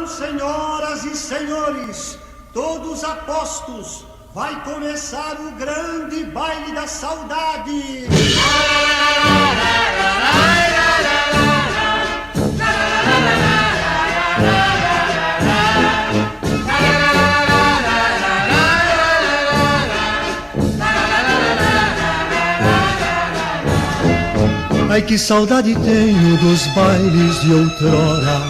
senhoras e senhores, todos apostos, vai começar o grande baile da saudade. Ai, que saudade tenho dos bailes de outrora,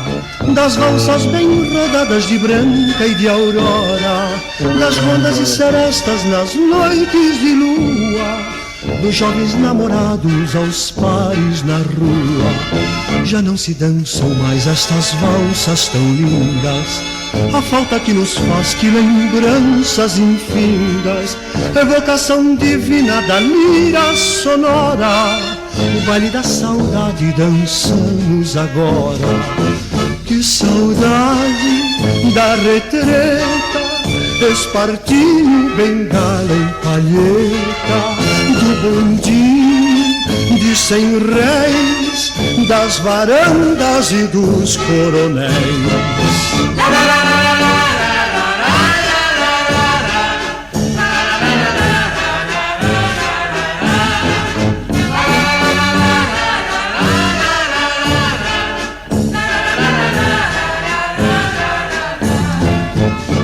das valsas bem rodadas de branca e de aurora, das rondas e serestas nas noites de lua, dos jovens namorados aos pares na rua. Já não se dançam mais estas valsas tão lindas, a falta que nos faz, que lembranças infindas, evocação divina da lira sonora. O baile da saudade dançamos agora. Que saudade da retreta, espartilho, bengala e palheta, do bondinho de 100 réis, das varandas e dos coronéis.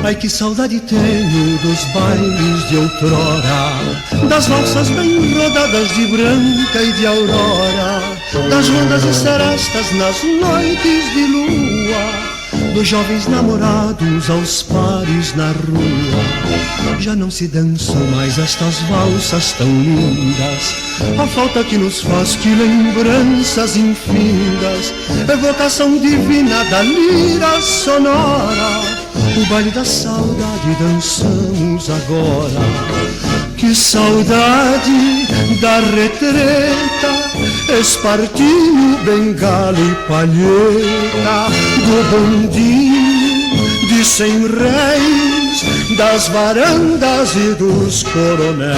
Ai, que saudade tenho dos bailes de outrora, das valsas bem rodadas de branca e de aurora, das rondas e serestas nas noites de lua, dos jovens namorados aos pares na rua. Já não se dançam mais estas valsas tão lindas, a falta que nos faz, que lembranças infindas, evocação divina da lira sonora. O baile da saudade dançamos agora. Que saudade da retreta, espartilho, bengala e palheta, do bondinho de 100 réis, das varandas e dos coronéis.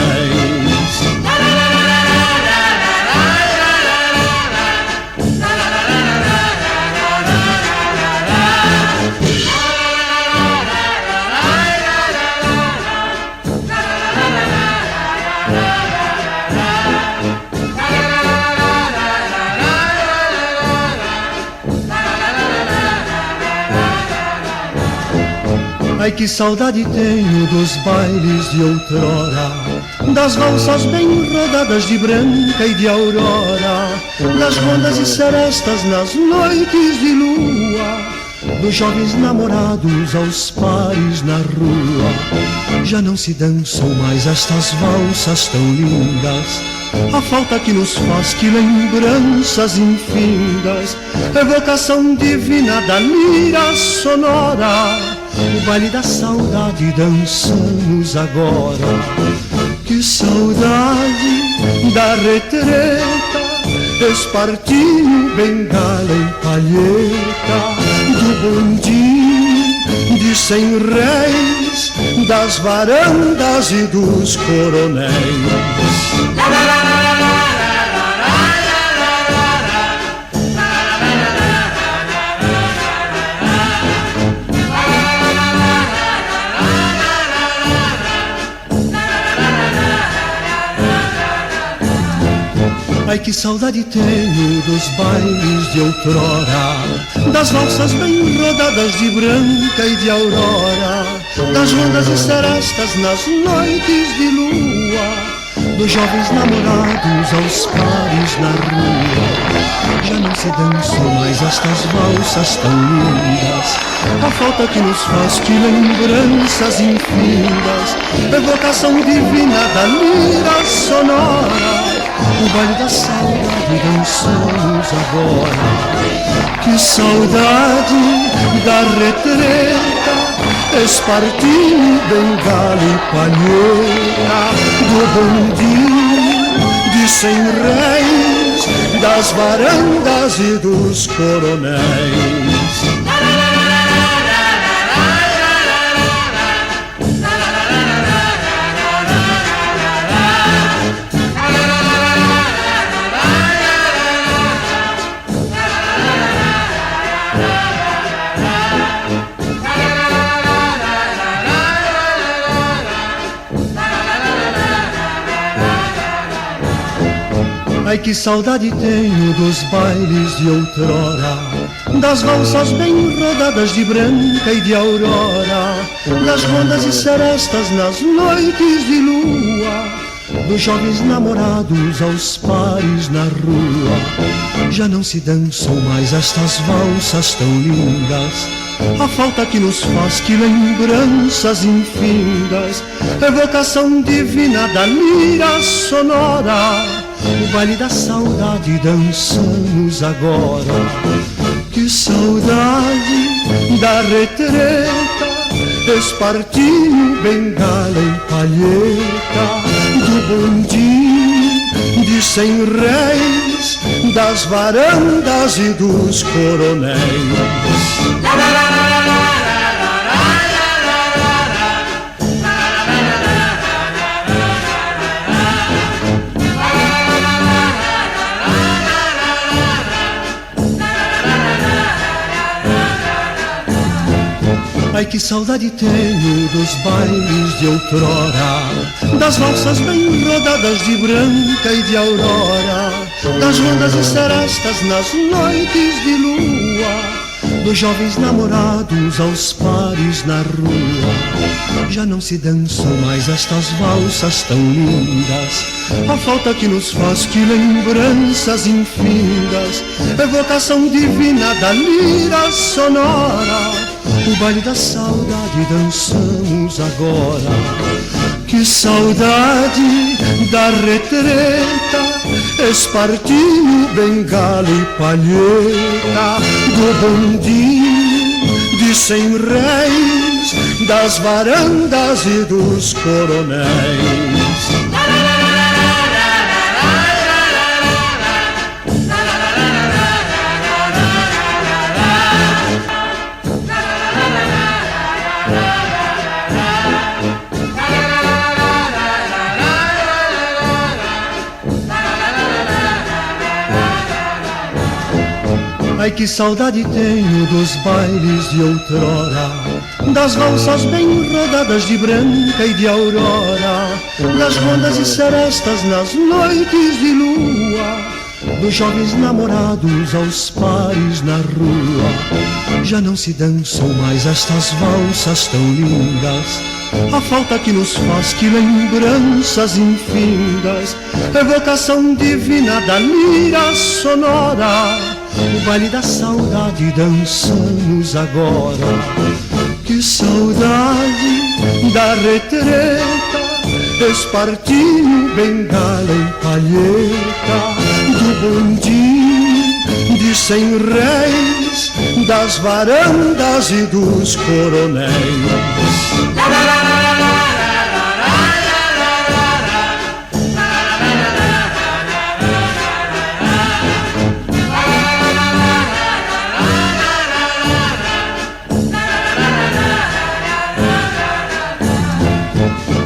Ai, que saudade tenho dos bailes de outrora, das valsas bem rodadas de branca e de aurora, das rondas e serestas nas noites de lua, dos jovens namorados aos pares na rua. Já não se dançam mais estas valsas tão lindas, a falta que nos faz, que lembranças infindas, evocação divina da lira sonora. O baile da saudade dançamos agora. Que saudade da retreta, espartilho, bengala e palheta, do bondinho de 100 réis, das varandas e dos coronéis. Ai, que saudade tenho dos bailes de outrora, das valsas bem rodadas de branca e de aurora, das rondas e serestas nas noites de lua, dos jovens namorados aos pares na rua. Já não se dançam mais estas valsas tão lindas, a falta que nos faz, que lembranças infindas, evocação divina da lira sonora. O baile da saudade dançamos agora. Que saudade da retreta, espartilho, bengala e palheta, do bondinho de 100 réis, das varandas e dos coronéis. Ai que saudade tenho dos bailes de outrora, das valsas bem rodadas de branca e de aurora, das rondas e serestas nas noites de lua, dos jovens namorados aos pares na rua. Já não se dançam mais estas valsas tão lindas, a falta que nos faz, que lembranças infindas, evocação divina da lira sonora. O baile da saudade dançamos agora. Que saudade da retreta, espartilho, bengala e palheta, do bondinho de 100 réis, das varandas e dos coronéis. Ai que saudade tenho dos bailes de outrora, das valsas bem rodadas de branca e de aurora, das rondas e serestas nas noites de lua, dos jovens namorados aos pares na rua. Já não se dançam mais estas valsas tão lindas, a falta que nos faz, que lembranças infindas, evocação divina da lira sonora. O baile da saudade dançamos agora. Que saudade da retreta, espartilho, bengala e palheta, do bondinho de 100 réis, das varandas e dos coronéis. Ai que saudade tenho dos bailes de outrora, das valsas bem rodadas de branca e de aurora, das rondas e serestas nas noites de lua, dos jovens namorados aos pares na rua. Já não se dançam mais estas valsas tão lindas, a falta que nos faz, que lembranças infindas, evocação divina da lira sonora. O baile da saudade dançamos agora. Que saudade da retreta, espartilho, bengala e palheta, do bondinho de 100 réis, das varandas e dos coronéis.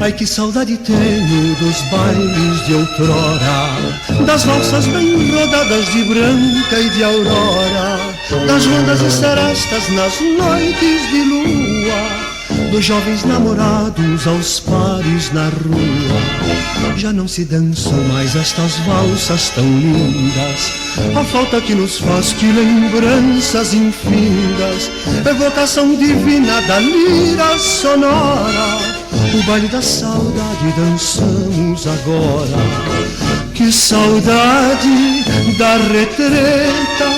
Ai que saudade tenho dos bailes de outrora, das valsas bem rodadas de branca e de aurora, das rondas e serestas nas noites de lua, dos jovens namorados aos pares na rua. Já não se dançam mais estas valsas tão lindas, a falta que nos faz, que lembranças infindas, evocação divina da lira sonora. O baile da saudade dançamos agora. Que saudade da retreta,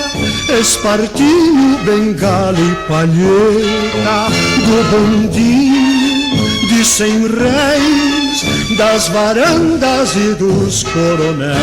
espartilho, bengala e palheta, do bondinho de 100 réis, das varandas e dos coronéis.